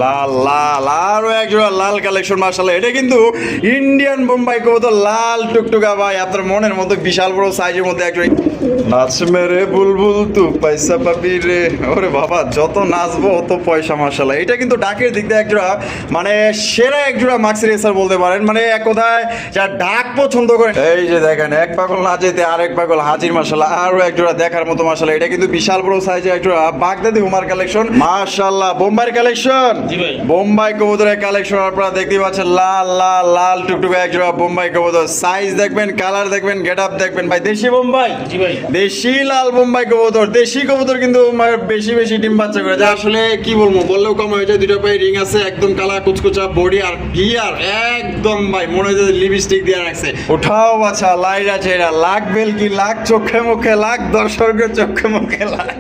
লাল লাল আরো একজোড়া লাল কালেকশন মাশাআল্লাহ। এটা কিন্তু ইন্ডিয়ান বোম্বাই কবুতর, লাল টুকটুকা ভাই, আপনার মনের মতো বিশাল বড় সাইজের মধ্যে একটা নাচ মেরে বুলবুল তু পয়সা পাবি রে। ওরে বাবা, যত নাচবো অত পয়সা মাশাআল্লাহ। এটা কিন্তু ডাকের দিক দিয়ে একজোড়া মানে সেরা একজোড়া মাক্সি রেসার বলতে পারেন, মানে এক কথায় যা ডাক পছন্দ করেন। এই যে দেখেন, এক পাগল না যেতে আরেক পাগল হাজির মাশাআল্লাহ। আরো একজোড়া দেখার মতো মাশাআল্লাহ। এটা কিন্তু বিশাল বড় সাইজের একজোড়া বাগদাদি হুমার কালেকশন মাশাআল্লাহ। বোম্বাইয়ের কালেকশন, বোম্বাই কবুতরের কালেকশন আপনারা দেখতে পাচ্ছেন। লাল লাল লাল টুকটুকে একজোড়া বোম্বাই কবুতর। সাইজ দেখবেন, কালার দেখবেন, গেট আপ দেখবেন ভাই। দেশি বোম্বাই, দেশি লাল বোম্বাই কবুতর। দেশি কবুতর কিন্তু বেশি বেশি ডিম বাচ্চা করে যায়। আসলে কি বলবো, বললেও কম হয়ে যায়। দুটো পায়ে রিং আছে, একদম কালা কুচকুচা বডি আর গিয়ার একদম ভাই মনে হয় লিপস্টিক দিয়ে রাখছে। ওঠাও বাচ্চা লাইট আছে, এরা লাখ বেলকি, লাখ চোখে মুখে, লাখ দর্শকের চোখে মুখে লাখ।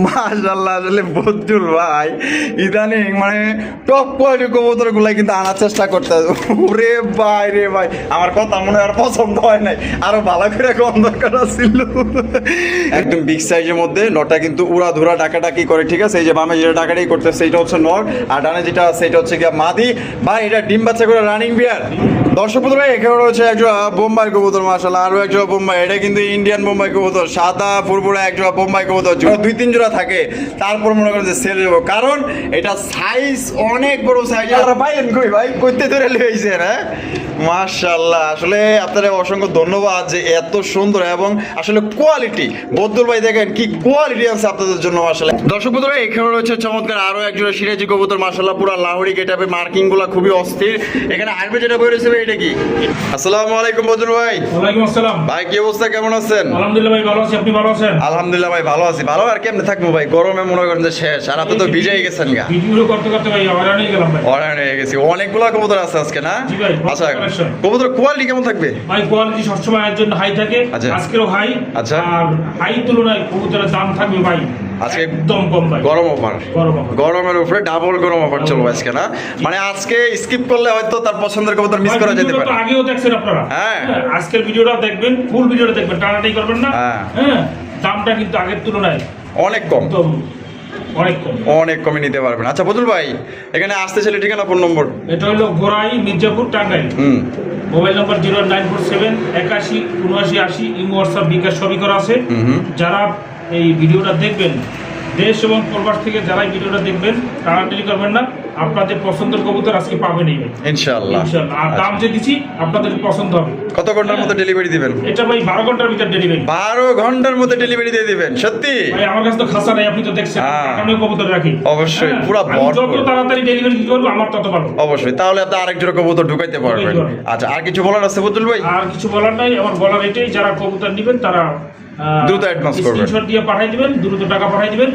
মাশাআল্লাহ, আসলে বদুল ভাই ইদানিং মানে টপ কোয়ালিটির কবুতর গুলাই কিন্তু আনার চেষ্টা করতে। রে ভাই রে ভাই, আমার কথা মনে আর পছন্দ হয় নাই, আরো ভালো করে কোন দরকার ছিল। একদম বিগ সাইজের মধ্যে নটা কিন্তু উড়া ধুরা ডাকাডাকি করে, ঠিক আছে। এই যে বামে যেটা ডাকাডাকি করতেছে সেইটা হচ্ছে নর, আর ডানে যেটা সেটা হচ্ছে গিয়া মাদি ভাই। এটা ডিম বাচ্চা করে রানিং বিয়ার। দর্শক বন্ধুরা, এখানে রয়েছে একজোড়া বোম্বাই কবুতর মাশাআল্লাহ। আরো একজোড়া বোম্বাই, এটা কিন্তু ইন্ডিয়ান বোম্বাই কবুতর, সাদা ফুরফুরা একজোড়া বোম্বাই কবুতর। দুই তিন জোড়া থাকে, তারপর মনে করেন যে সেল দেবো, কারণ এটা সাইজ অনেক বড় সাইজ। আর পাইলেন কই ভাই, কইতে ধরে লইছে না মাশাআল্লাহ। আসলে আপনাদের অসংখ্য ধন্যবাদ যে এত সুন্দর এবং আসলে কোয়ালিটি। বদুল ভাই দেখেন কি কোয়ালিটি আছে আপনাদের জন্য আসলে। দর্শক বন্ধুরা, এখানে রয়েছে চমৎকার আরো একজোড়া সিরাজি কবুতর মাশাআল্লাহ। পুরো লাহোরি গেটআপে, মার্কিং গুলো খুবই অস্থির। এখানে আরবে যেটা বই রয়েছে এটা কি? আসসালামু আলাইকুম বদুল ভাই। ওয়ালাইকুম আসসালাম ভাই, কি অবস্থা, কেমন আছেন? আলহামদুলিল্লাহ ভাই, ভালো আছি। আপনি ভালো আছেন? আলহামদুলিল্লাহ ভাই, ভালো আছি। ভালো আর কেমনে থাকবো ভাই, গরমে মনে করেন যে শেষ। আর আপনি তো ভিজেই গেছেন গা। ভিডিও করতে করতে ভাই হয়রান হয়ে গেলাম ভাই। হয়রান হয়ে গেছি। অনেকগুলা কবুতর আছে আজকে না? জি ভাই। আচ্ছা, কবুতর কোয়ালিটি কেমন থাকবে? ভাই কোয়ালিটি সবসময় এর জন্য হাই থাকে। আচ্ছা। আজকেরও হাই। আচ্ছা। আর হাই তুলনায় কবুতরের দাম থাকবে ভাই আজকে একদম কম ভাই। গরম অফার, গরম অফার। গরমের উপরে ডাবল গরম অফার চলবে আজকে না? মানে আজকে স্কিপ করলে হয়তো তার পছন্দের কবুতর মিস করা যেতে পারে। আগেও দেখছেন আপনারা। হ্যাঁ। আজকের ভিডিওটা দেখবেন, ফুল ভিডিওটা দেখবেন, টানাটাই করবেন না। হ্যাঁ, দামটা কিন্তু আগের তুলনায় অনেক কম, একদম অনেক কম, অনেক কমে নিতে পারবেন। আচ্ছা বদুল ভাই, এখানে আসতে ছেলে ঠিকানা, ফোন নম্বর? এটা হলো Gorai, Mirzapur, Tangail. Mobile number 09447817980। Imo, WhatsApp, bKash সবই করা আছে। যারা এই ভিডিওটা দেখবেন, দেশ এবং প্রবাস থেকে যারা এই ভিডিওটা দেখবেন, টানাটানি করবেন না। আপনাদের পছন্দের কবুতর আজকে পাবেন ইনশাআল্লাহ। আর দাম যে দিচ্ছি আপনাদের পছন্দ হবে। কত ঘন্টার মধ্যে ডেলিভারি দিবেন? এটা ভাই 12 ঘন্টার ভিতর ডেলিভারি। 12 ঘন্টার মধ্যে ডেলিভারি দিয়ে দিবেন? সত্যি ভাই, আমার কাছে তো খাসা নাই, আপনি তো দেখছেন। আমি কবুতর রাখি অবশ্যই, পুরো যত তাড়াতাড়ি ডেলিভারি করবো আমার তত ভালো। অবশ্যই, তাহলে আপনি আরেক জোড়া কবুতর ঢুকাইতে পারবেন। আচ্ছা, আর কিছু বলার আছে বদুল ভাই? আর কিছু বলার নাই, আমার বলার এটাই, যারা কবুতর নেবেন তারা দ্রুত অ্যাডভান্স করবেন, স্ক্রিনশট দিয়ে পাঠিয়ে দিবেন, দ্রুত টাকা পাঠিয়ে দিবেন।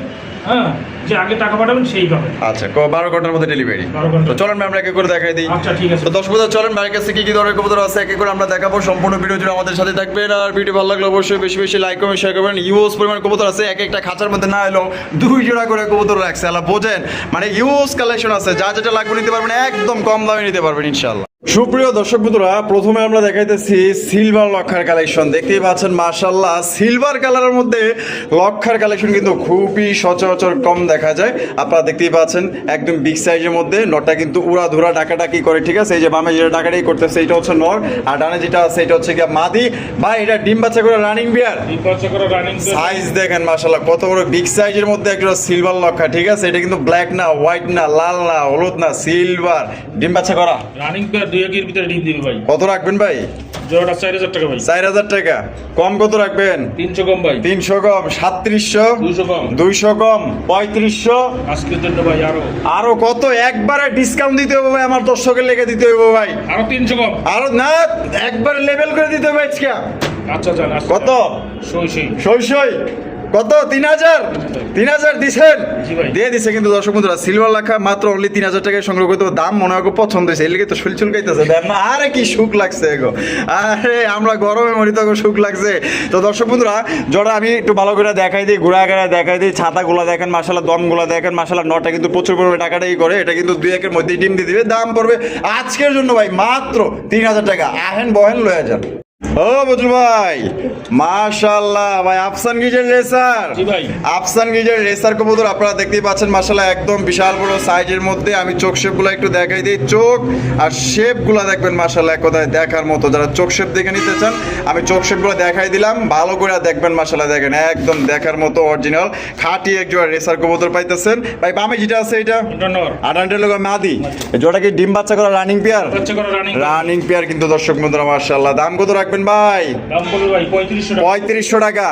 হ্যাঁ, যে আগে টাকা পাঠাবেন সেই পাবেন। আচ্ছা, 12 ঘন্টার মধ্যে ডেলিভারি। তো চলেন আমরা একে করে দেখাই দিই। আচ্ছা ঠিক আছে। তো দর্শক বন্ধুরা, চলেন ভাইয়ের কাছে কি কি ধরনের কবুতর আছে একে করে আমরা দেখাবো। সম্পূর্ণ ভিডিও জুড়ে আমাদের সাথে থাকবেন। আর ভিডিও ভালো লাগলে অবশ্যই বেশি বেশি লাইক কমেন্ট শেয়ার করবেন। ইউজ পরিমাণ কবুতর আছে, এক একটা খাঁচার মধ্যে না এলো 2 জোড়া করে কবুতর রাখছে। আল্লাহ বোঝেন, মানে ইউজ কালেকশন আছে, যা যেটা লাগবে নিতে পারবেন, একদম কম দামে নিতে পারবেন ইনশাআল্লাহ। সুপ্রিয় দর্শক বন্ধুরা, প্রথমে আমরা দেখাইতেছি সিলভার লক্ষার কালেকশন। দেখতেই পাচ্ছেন মাশাআল্লাহ, সিলভার কালারের মধ্যে লক্ষার কালেকশন কিন্তু খুবই সচরাচর কম দেখা যায়। আপনারা দেখতেই পাচ্ছেন একদম বিগ সাইজের মধ্যে নটা কিন্তু উড়া ধুরা ডাকাডাকি করে, ঠিক আছে। এই যে বামে যেটা ডাকাডাকি করতেছে এইটা হচ্ছে নর, আর ডানে যেটা আছে এটা হচ্ছে গিয়া মাদি ভাই। এটা ডিম বাচ্চা করে রানিং বিয়ার। ডিম বাচ্চা করে রানিং। সাইজ দেখেন মাশাআল্লাহ, কত বড় বিগ সাইজের মধ্যে একটা সিলভার লক্ষা, ঠিক আছে। এটা কিন্তু ব্ল্যাক না, হোয়াইট না, লাল না, হলুদ না, সিলভার, ডিম বাচ্চা করা রানিং বিয়ার। 2 এর ভিতরে ডিম দিবে ভাই। কত রাখবেন ভাই? জোড়াটা 4000 টাকা ভাই। 4000 টাকা। কম কত রাখবেন? 300 কম ভাই। 300 কম, 3700, 200 কম, 200 কম, 3500। আজকের জন্য ভাই আরো কত? একবারে ডিসকাউন্ট দিতে হবে ভাই, আমার দর্শকের লেগে দিতে হবে ভাই। আরো 300 কম। আরো না, একবারে লেভেল করে দিতে হবে আজকে। আচ্ছা জান, কত? সই সই কত? 3000 দিছেন? জি ভাই, দিয়ে দিছে কিন্তু দর্শক বন্ধুরা। সিলভার লেখা মাত্র অনলি 3000 টাকায় সংগ্রহ করতে হবে। দাম মনে হয় খুব পছন্দ হয়েছে, এর লিগে তো শুল চুলকাইতেছে। দেখ না, আরে কি সুখ লাগছে গো, আরে আমরা গরমে মরি তো সুখ লাগছে। তো দর্শক বন্ধুরা, জোড়া আমি একটু ভালো করে দেখাই দিই, ঘুরা ঘুরা দেখাই দিই। ছাতাগুলো দেখেন মাশাআল্লাহ, দমগুলো দেখেন মাশাআল্লাহ। নটা কিন্তু প্রচুর পরিমাণে টাকাটাই করে। এটা কিন্তু 2-1 মধ্যেই ডিম দিয়ে দিবে। দাম পড়বে আজকের জন্য ভাই মাত্র 3000 টাকা। আহেন বহেন লয়ে যান। ও বজলু ভাই, মাশাআল্লাহ ভাই, আফসান গিজের রেসার। জি ভাই। আফসান গিজের রেসার কবুতর আপনারা দেখতেই পাচ্ছেন, মাশাআল্লাহ একদম বিশাল বড় সাইজের মধ্যে। আমি চোখ শেপগুলো একটু দেখাই দিই, চোখ আর শেপগুলো দেখবেন মাশাআল্লাহ এক কথায় দেখার মতো। যারা চোখ শেপ দেখে নিতে চান আমি চোখ শেপগুলো দেখাই দিলাম, ভালো করে দেখবেন মাশাআল্লাহ, দেখেন একদম দেখার মতো অরিজিনাল খাঁটি এক জোড়া রেসার কবুতর পাইতেছেন ভাই। বামে যেটা আছে এটা আডান্টের লোক মাদি, জোড়া কি ডিম বাচ্চা করা রানিং পেয়ার? রানিং পেয়ার কিন্তু দর্শক বন্ধুরা মাশাআল্লাহ। দাম কত রাখবেন ভাই? দাম বলবো ভাই 3500 টাকা,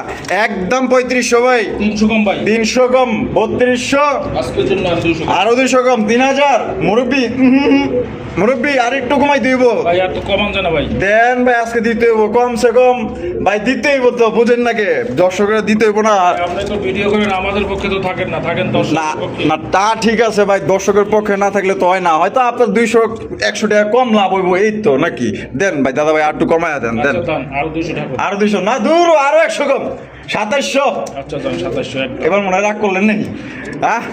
একদম 3500 ভাই। 300 কম ভাই, 300 কম 3200, আজকের জন্য আরো 200 কম 3000। মুরব্বি মুরব্বি আর একটু কমাই দিব ভাই, আর তো কমান জানা ভাই। দেন ভাই, আজকে দিতে হইব কমসে কম ভাই, দিতেই হইব তো, বুঝেন নাকি দর্শকরা দিতে হইব না। আপনি তো ভিডিও করেন, আমাদের পক্ষে তো থাকেন না, থাকেন না দর্শকের পক্ষে। না তা ঠিক আছে ভাই, দর্শকের পক্ষে না থাকলে তো হয় না, হয়তো আপনার 200-100 টাকা কম লাভ হইব এই তো নাকি। দেন ভাই দাদা ভাই, আর একটু কমায়া দেন। দেন আচ্ছা দান, আরো 200 টাকা। আরো 200 না, দূর আরো 100 কম 2700। আচ্ছা দান 2700 একদম। এবার মনে হয় রাগ করলেন নাকি? হ্যাঁ,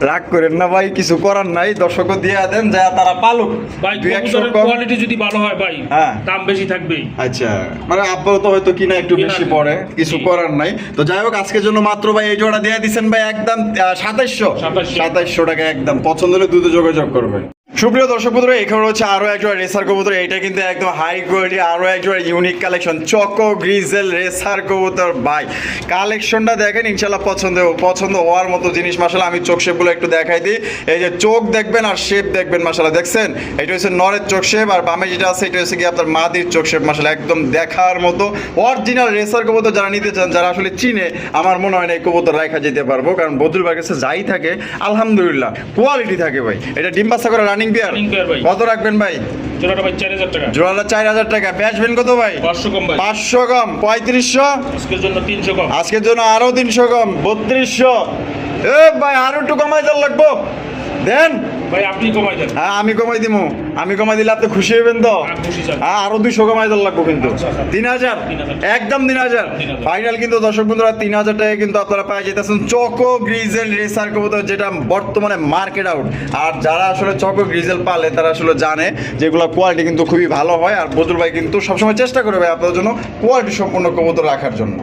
রাগ করেন না ভাই, কিছু করার নাই, দর্শক দিয়ে দেন যা তারা পালুক। ভাই 200 কবুতরের কম। কোয়ালিটি যদি ভালো হয় ভাই, হ্যাঁ। দাম বেশি থাকবেই। আচ্ছা, মানে আব্বাও তো হয়তো কিনা একটু কিনা বেশি নেই। পড়ে, কিছু জি। করার নাই। তো যাই হোক, আজকের জন্য মাত্র ভাই এই জোড়া দিয়ে দিচ্ছেন ভাই একদম 2700 টাকা একদম। পছন্দ হলে দ্রুত যোগাযোগ করবেন। সুপ্রিয় দর্শক বন্ধুরা, এখানে হচ্ছে আরো একজোড়া রেসার কবুতর। এটা কিন্তু একদম হাই কোয়ালিটি, আরো একজোড়া unique collection, choco grizzle racer কবুতর ভাই। কালেকশনটা দেখেন, ইনশাল্লাহ পছন্দ হওয়ার মতো জিনিস। মাশাআল্লাহ আমি চোখ শেপগুলো একটু দেখাই দিই। এই যে চোখ দেখবেন আর শেপ দেখবেন, মাশাআল্লাহ দেখছেন, এটা হচ্ছে নরের চোখ শেপ, আর বামে যেটা আছে এটা হচ্ছে কি আপনার মাদির চোখ শেপ। মাশাআল্লাহ একদম দেখার মতো অরিজিনাল রেসার কবুতর। যারা নিতে চান, যারা আসলে চিনে, আমার মনে হয় না এই কবুতর রাখা যেতে পারবো, কারণ বদরুল ভাইয়ের কাছে যাই থাকে আলহামদুলিল্লাহ কোয়ালিটি থাকে ভাই। এটা ডিম বাচ্চা করে রানিং পেয়ার। কত রাখবেন ভাই? জোড়াটা ভাই 4000 টাকা। জোড়াটা 4000 টাকা। বেচবেন কত ভাই? 500 কম ভাই। 500 কম 3500। আজকের জন্য 300 কম। আজকের জন্য আরো 300 কম 3200। এ ভাই আরো একটু কমাই দেন লাগবো, দেন ভাই আপনি কমাই দেন। হ্যাঁ আমি কমাই দিমু, আমি কমাই দিলে আপনি খুশি হবেন তো? হ্যাঁ, খুশি স্যার। হ্যাঁ আরো 200 কমাই দেন লাগবো কিন্তু। আচ্ছা, আচ্ছা। 3000 একদম 3000 ফাইনাল কিন্তু দর্শক বন্ধুরা 3000 টাকা কিন্তু আপনারা পাই যেতেছেন চকো গ্রিজেল রেসার কবুতর, যেটা বর্তমানে মার্কেট আউট। আর যারা আসলে চকো গ্রিজেল পালে তারা আসলে জানে যেগুলো কোয়ালিটি কিন্তু খুবই ভালো হয়। আর বদরুল ভাই কিন্তু সবসময় চেষ্টা করে ভাই আপনাদের জন্য কোয়ালিটি সম্পূর্ণ কবুতর রাখার জন্য।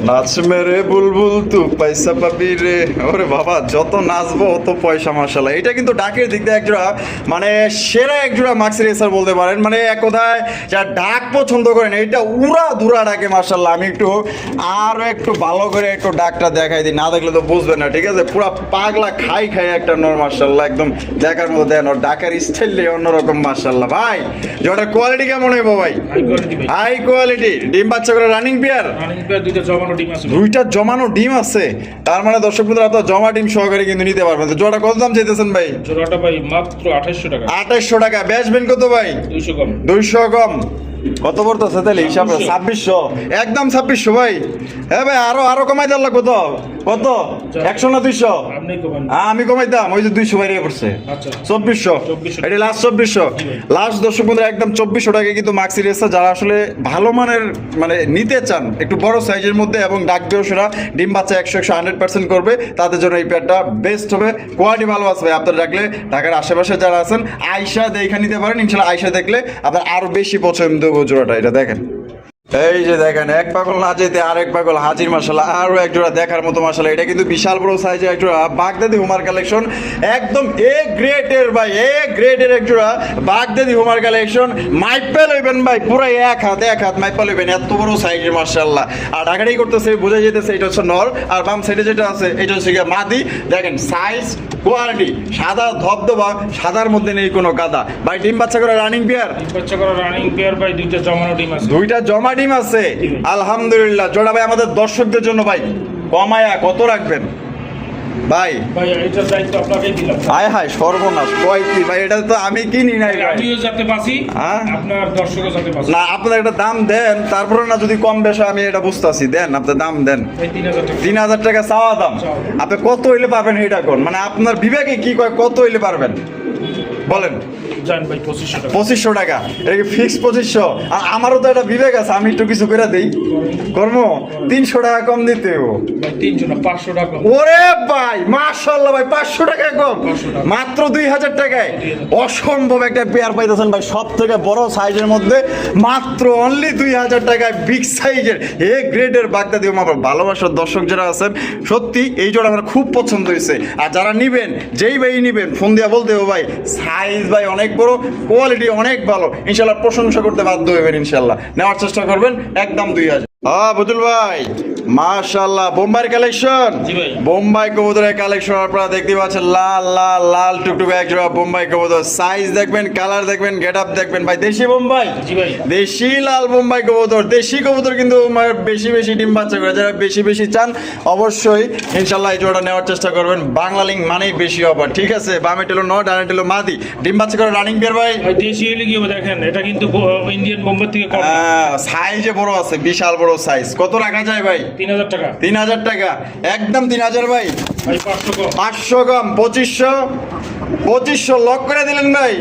নাচ মেরে বুলবুল তু পয়সা পাবি রে, ওরে বাবা যত নাচবো অত পয়সা। মাশাআল্লাহ এটা কিন্তু ডাকের দিক দিয়ে একজোড়া মানে সেরা একজোড়া মাক্সি রেসার বলতে পারেন। মানে এক কথায় যারা ডাক পছন্দ করেন, এটা উড়া ধুরা ডাকে মাশাআল্লাহ। আমি একটু আরো একটু ভালো করে একটু ডাকটা দেখাই দিই, না দেখলে তো বুঝবেন না, ঠিক আছে? পুরো পাগলা খাই একটা নর মাশাআল্লাহ, একদম দেখার মতো দেন। ওর ডাকার স্টাইলটাই অন্যরকম মাশাআল্লাহ। ভাই জোড়ার কোয়ালিটি কেমন হইব ভাই? হাই কোয়ালিটি ভাই। High quality. ডিম বাচ্চা করে রানিং পেয়ার, রানিং পেয়ার দুইটা জমানো ডিম আছে। দুইটা জমানো ডিম আছে, তার মানে দর্শক বন্ধুরা আপনারা জমা ডিম সহকারে কিন্তু নিতে পারবেন। তো জোড়া কত দাম চাইতেছেন ভাই? জোড়াটা ভাই মাত্র 2800 টাকা। 2800 টাকা। বেচবেন কত ভাই? 200 কম। 200 কম কত পড়তেছে তাহলে হিসাব? 2600 একদম 2600 ভাই। হ্যাঁ ভাই আরো কমাই দেওয়ার লাগবে তো। কত? 100 না 200? আপনি কমান। হ্যাঁ আমি কমাইতাম, ওই যে 200 বাইরে পড়ছে। আচ্ছা। 2400 এটা লাস্ট 2400 লাস্ট। দর্শক বন্ধুরা একদম 2400 টাকা কিন্তু মাক্সি রেসার। যারা আসলে ভালো মানের মানে নিতে চান একটু বড় সাইজের মধ্যে এবং ডাক বেউসরা ডিম বাচ্চা 100% করবে, তাদের জন্য এই পেয়ারটা বেস্ট হবে। কোয়ালিটি ভালো আছে ভাই। আপনারা রাখলে ঢাকার আশেপাশে যারা আছেন আয়শা দেখে নিতে পারেন, ইনশাল্লাহ আয়শা দেখলে আপনার আরো বেশি পছন্দ হবে জোড়াটা। এটা দেখেন, এই যে দেখেন এক পাগল না যেতে আরেক পাগল হাজির মাশাআল্লাহ। আরো এক জোড়া দেখার মতো মাশাআল্লাহ। এটা কিন্তু বিশাল বড় সাইজের এক জোড়া বাগদাদি হুমার কালেকশন, একদম এ গ্রেডের ভাই, এ গ্রেডের এক জোড়া বাগদাদি হুমার কালেকশন। মাইপা লইবেন ভাই, পুরো এক হাত মাইপা লইবেন, এত বড় সাইজের মাশাআল্লাহ। আর ঢাকাটাই করতেছে, বোঝা যেতেছে এটা হচ্ছে নর, আর বাম সাইডে যেটা আছে এটা হচ্ছে গিয়ে মাদি। দেখেন সাইজ কোয়ালিটি সাদা ধবধবা, সাদার মধ্যে নেই কোনো কাদা ভাই। ডিম বাচ্চা করে রানিং পেয়ার, ডিম বাচ্চা করা রানিং পেয়ার ভাই, দুইটা জমানো ডিম আছে। দুইটা জমা ডিম আছে আলহামদুলিল্লাহ। জোড়া ভাই আমাদের দর্শকদের জন্য ভাই কমায়া কত রাখবেন ভাই? ভাই এটার দায়িত্ব আপনাকেই দিলাম। হায় হায় সর্বনাশ, কয় কি ভাই? এটা তো আমি কিনি নাই ভাই। আমিও যাতে বাঁচি, হ্যাঁ? আপনার দর্শকও যাতে বাঁচি। না আপনার একটা দাম দেন, তারপরে না যদি কম বেশি আমি এটা বুঝতেছি, দেন আপনার দাম দেন। ভাই 3000 টাকা। 3000 টাকা চাওয়া দাম। আপনি কত হইলে পারবেন এটা কোন? মানে আপনার বিবেকে কি কয় কত হইলে পারবেন বলেন? জান ভাই 2500 টাকা। 2500 টাকা, এটা কি ফিক্স 2500? আর আমারও তো একটা বিবেক আছে, আমি একটু কিছু করে দেই, কর্ম 300 টাকা কম দিতে হবে। ভাই 300 না 500 টাকা। ওরে ভাই মাশাআল্লাহ ভাই, 500 টাকা কম, 500 টাকা। মাত্র 2000 টাকায় অসম্ভব একটা পেয়ার পাইতেছেন ভাই, সব থেকে বড় সাইজের মধ্যে মাত্র অনলি 2000 টাকায় বিগ সাইজের এ গ্রেডের বাগদা দিয়ে আমার ভালোবাসার দর্শক যারা আছেন, সত্যি এই জোড়া আমার খুব পছন্দ হয়েছে। আর যারা নিবেন, যেই ভাই নিবেন ফোন দিয়া বলতে হবে ভাই সাইজ ভাই অনেক বড়, কোয়ালিটি অনেক ভালো, ইনশাল্লাহ প্রশংসা করতে বাধ্য হবেন, ইনশাল্লাহ নেওয়ার চেষ্টা করবেন, একদম 2000। বুতুল ভাই মাশাআল্লাহ, বোম্বাই কালেকশন, জি ভাই। বোম্বাই কবুতরের কালেকশন আপনারা দেখতে পাচ্ছেন, লাল লাল লাল টুকটুকে এক জোড়া বোম্বাই কবুতর, সাইজ দেখবেন, কালার দেখবেন, গেটআপ দেখবেন ভাই, দেশি বোম্বাই, জি ভাই। দেশি লাল বোম্বাই কবুতর। দেশি কবুতর কিন্তু বেশি বেশি ডিম বাচ্চা করে, যারা বেশি বেশি চান অবশ্যই ইনশাল্লাহ এই জোড়াটা নেওয়ার চেষ্টা করবেন। বাংলা লিঙ্ক মানেই বেশি অফার, ঠিক আছে? বামে টেলো ন, ডানে টেলো মাদি, ডিম বাচ্চা করে রানিং বিয়ার ভাই। ভাই দেশি হলে কি হবে দেখেন, এটা কিন্তু ইন্ডিয়ান বোম্বে থেকে কম। সাইজে বড় আছে, বিশাল বড় সাইজ। কত রাখা যায় ভাই? 3000 টাকা। 3000 টাকা, একদম 3000 ভাই। ভাই 500 কম। 500 কম, 2500 লক করে দিলেন ভাই।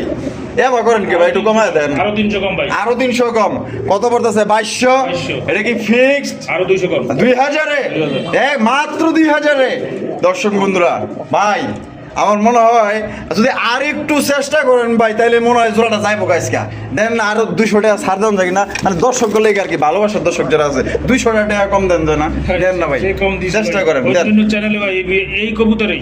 এবার করেন কি ভাই, একটু কমায় দেন। আরো 300 কম ভাই। আরো 300 কম, কত পড়তেছে? 2200। 2200 এটা কি ফিক্সড? আরো 200 কম। 2000-এ, 2000 মাত্র 2000-এ। দর্শক বন্ধুরা ভাই, আমার মনে হয় যদি আর একটু চেষ্টা করেন ভাই, তাইলে মনে হয় জোড়াটা যাইবো গাইসকা। দেন না আরো 200 টাকা ছাড় দেন যায় না, মানে দর্শক গুলো আর কি ভালোবাসার দর্শক যারা আছে 200 টাকা কম দেন যায় না, দেন না ভাই, সে কম দিছে চেষ্টা ভাই। করেন ওই দেন। জন্য চ্যানেলে ভাই এই কবুতরই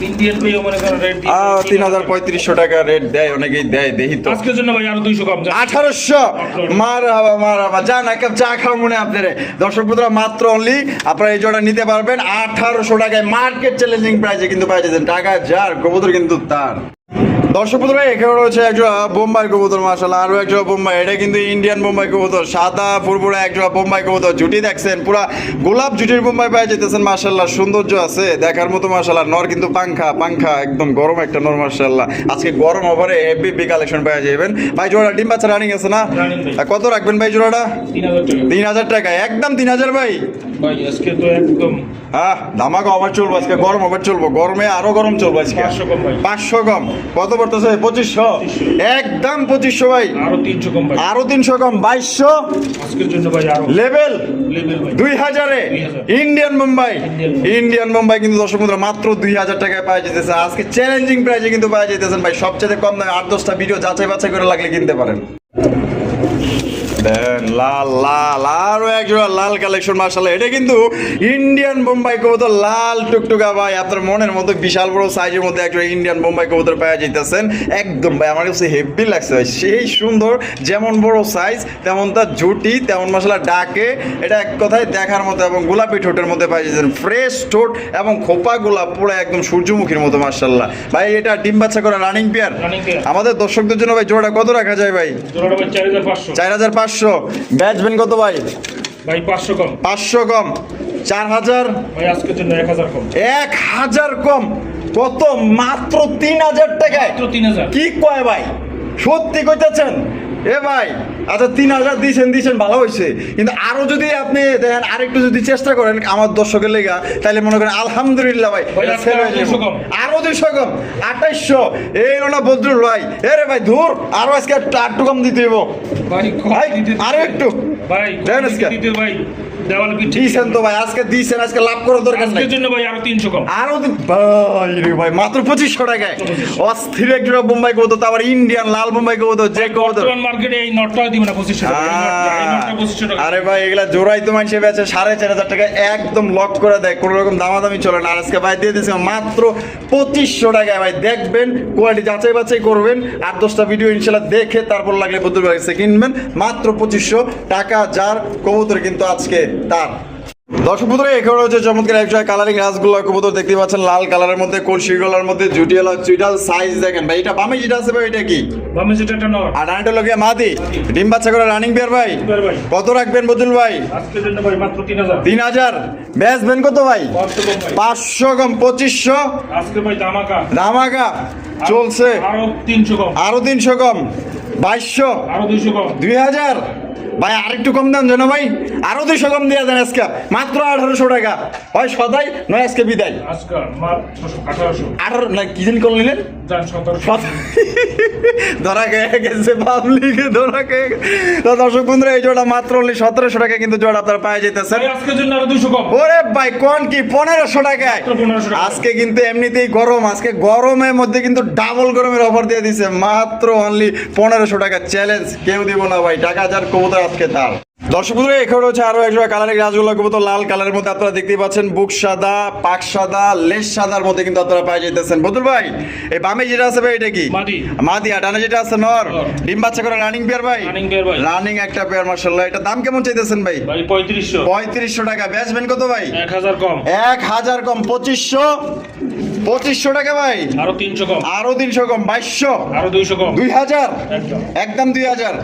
ইন্ডিয়ান ভাই মনে করেন রেট দিয়ে 3500 টাকা রেট দেয়, অনেকেই দেয়, দেখি তো। আজকের জন্য ভাই আরো 200 কম। 1800, মারহাবা, যান এক কাপ চা খাও মনে আপনারে। দর্শক বন্ধুরা মাত্র অনলি আপনারা এই জোড়া নিতে পারবেন 1800 টাকায়, মার্কেট চ্যালেঞ্জিং প্রাইসে কিন্তু পাই যাচ্ছেন। টাকা যার, কবুতর কিন্তু তার। দর্শক বন্ধুরা এখানে রয়েছে একজোড়া বোম্বাই কবুতর, মাশাআল্লাহ, আরো একজোড়া বোম্বাই, এটা কিন্তু ইন্ডিয়ান বোম্বাই কবুতর, সাদা ফুরফুরা একজোড়া বোম্বাই কবুতর। জুটি দেখছেন, পুরা গোলাপ জুটির বোম্বাই পাই যেতেছেন, মাশাআল্লাহ, সৌন্দর্য আছে দেখার মতো, মাশাআল্লাহ। নর কিন্তু পাংখা একদম গরম একটা নর, মাশাআল্লাহ। আজকে গরম ওভারে হেভি কালেকশন পাওয়া যাবেন ভাই। জোড়া ডিম বাচ্চা রানিং আছে না? রানিং ভাই। কত রাখবেন ভাই জোড়াটা? 3000 টাকা। 3000 টাকা, একদম 3000 ভাই। ভাই আজকে তো একদম ধামাকা ওভার চলবো আজকে, গরম ওভার চলবো, গরমে আরো গরম চলবো আজকে। 500 কম ভাই। 500 কম, কত পড়তেছে? 2500, একদম 2500 ভাই। আরো 300 কম ভাই। আরো 300 কম, 2200 আজকের জন্য ভাই আরো লেভেল। লেভেল ভাই। 2000-এ 2000 Indian Bombay, Indian Indian Bombay কিন্তু দর্শক বন্ধুরা মাত্র 2000 টাকায় পাওয়া যেতেছে। আজকে চ্যালেঞ্জিং প্রাইসে কিন্তু পাওয়া যেতেছেন ভাই। সবচেয়ে কম দামে 8-10টা ভিডিও যাচাই বাছাই করে লাগলে কিনতে পারেন। দেন লাল লাল, আরো এক জোড়া লাল কালেকশন, মাশাআল্লাহ। এটা কিন্তু ইন্ডিয়ান বোম্বাই কবুতর, লাল টুকটুকা ভাই, আপনার মনের মতো বিশাল বড় সাইজের মধ্যে একটা ইন্ডিয়ান বোম্বাই কবুতর পাওয়া যাইতেছেন। একদম ভাই আমার কাছে হেভি লাগছে ভাই, সেই সুন্দর, যেমন বড় সাইজ তেমন তার ঝুটি, তেমন মাশাআল্লাহ ডাকে। এটা এক কথায় দেখার মতো, এবং গোলাপি ঠোঁটের মধ্যে পাওয়া যাচ্ছেন, ফ্রেশ ঠোঁট এবং খোপা গোলাপ, পুরো একদম সূর্যমুখীর মতো, মাশাআল্লাহ ভাই। এটা ডিম বাচ্চা করা রানিং পেয়ার। Running pair. আমাদের দর্শকদের জন্য ভাই জোড়া কত রাখা যায় ভাই? জোড়াটা ভাই 4500। 4500। ব্যাচবেন কত ভাই? ভাই 500 কম। 500 কম, 4000। ভাই আজকের জন্য 1000 কম। 1000 কম, কত? মাত্র 3000 টাকায়। মাত্র 3000। কি কয় ভাই, সত্যি কইতেছেন? এ ভাই আচ্ছা 3000 দিয়েছেন ভালো হয়েছে, কিন্তু আরো যদি আপনি দেখেন আরেকটু যদি চেষ্টা করেন আমার দর্শকের লেগা, তাহলে মনে করেন আলহামদুলিল্লাহ ভাই, ভাই, এটা আজকে sell হয়ে যাবে। 200 কম। আরো 200 কম, 2800। এই হলো না বদরুল ভাই, এরে ভাই ধুর, আরো আজকে একটু কম দিতে হইব ভাই ভাই, আরো একটু ভাই দেন আজকে। দিতে ভাই দেওয়াল কি ঠিক দিয়েছেন তো ভাই, আজকে দিয়েছেন, আজকে লাভ করার দরকার নাই। আজকের জন্য ভাই আরো 300 কম। আরো ভাই রে ভাই, মাত্র 2500 টাকায় অস্থির এক জোড়া বোম্বাই কবুতর, আবার ইন্ডিয়ান লাল বোম্বাই কবুতর, যে কবুতর। বর্তমান মার্কেটে এই নটটা দিব না 2500 টাকা। এই নটটা 2500 টাকা। আরে ভাই এগুলা জোড়াই তো মানুষে বেচে 4500 টাকা, একদম লক করে দেয়, কোনো রকম দামাদামি চলে না। আর আজকে ভাই দিয়ে দিয়েছে মাত্র 2500 টাকায় ভাই। দেখবেন কোয়ালিটি যাচাই বাছাই করবেন, 8-10টা ভিডিও ইনশাল্লাহ দেখে তারপর লাগলে বদরুল ভাই কাছে কিনবেন। মাত্র 2500 টাকা যার কবুতর কিন্তু আজকে তার। দর্শক বন্ধুরা এখানে হচ্ছে চমৎকার একটা কালারিং রাসগোল্লা কবুতর দেখতে পাচ্ছেন, লাল কালারের মধ্যে, কলসি গলার মধ্যে, জুটিয়ালা চুইটাল, সাইজ দেখেন ভাই। এটা বামে যেটা আছে ভাই, এটা কি? বামে যেটা একটা নট। আর ডানটা লগে মাদি, ডিম বাচ্চা করে রানিং বিয়ার ভাই। এবার ভাই কত রাখবেন বদরুল ভাই? আজকের জন্য ভাই মাত্র 3000। 3000। বেচবেন কত ভাই? 500 কম ভাই। 500 কম, 2500। আজকে ভাই ধামাকা ধামাকা চলছে, আরো 300 কম। আরো 300 কম, 2200, আরো 200 কম। 2000। ভাই আরেকটু কম দাম জানো ভাই, আরো 200 কম দিয়ে দেন আজকে, মাত্র 1800 টাকা। হয় সদাই নয় আজকে বিদায়। আজকে মাল 1800 18 না কি দিন কল নিলেন? জান 1700 ধরা গেছে পাবলিকে, ধরা খেয়ে গেছে। তো দর্শক বন্ধুরা এই জোড়া মাত্র অনলি 1700 টাকা কিন্তু জোড়া আপনারা পাওয়া যেতেছেন। ভাই আজকের জন্য আরো 200 কম। ওরে ভাই কোন কি 1500 টাকায়? মাত্র 1500 টাকা। আজকে কিন্তু এমনিতেই গরম, আজকে গরমের মধ্যে কিন্তু ডাবল গরমের অফার দিয়ে দিছে, মাত্র অনলি 1500 টাকা। চ্যালেঞ্জ কেউ দিব না ভাই, টাকা যার কবুতর আজকে তার। দর্শক বন্ধুরা এখানে হচ্ছে আরো একজোড়া কালারের রাজগোল্লা কবুতর, লাল কালারের মধ্যে আপনারা দেখতেই পাচ্ছেন, বুক সাদা, পাক সাদা, লেস সাদার মধ্যে কিন্তু আপনারা পাই যেতেছেন। বদুল ভাই এই বামে যেটা আছে ভাই এটা কি? মাদি। মাদি। আর ডানে যেটা আছে নর। নর। ডিম বাচ্চা করে রানিং পেয়ার ভাই। রানিং পেয়ার ভাই। রানিং একটা পেয়ার মাশাআল্লাহ। এটা দাম কেমন চাইতেছেন ভাই? ভাই 3500। 3500 টাকা। বেচবেন কত ভাই? 1000 কম। 1000 কম। 2500 টাকা ভাই। আরো 300 কম। আরো 300 কম। 2200। আরো 200 কম। 2000। একদম। একদম 2000।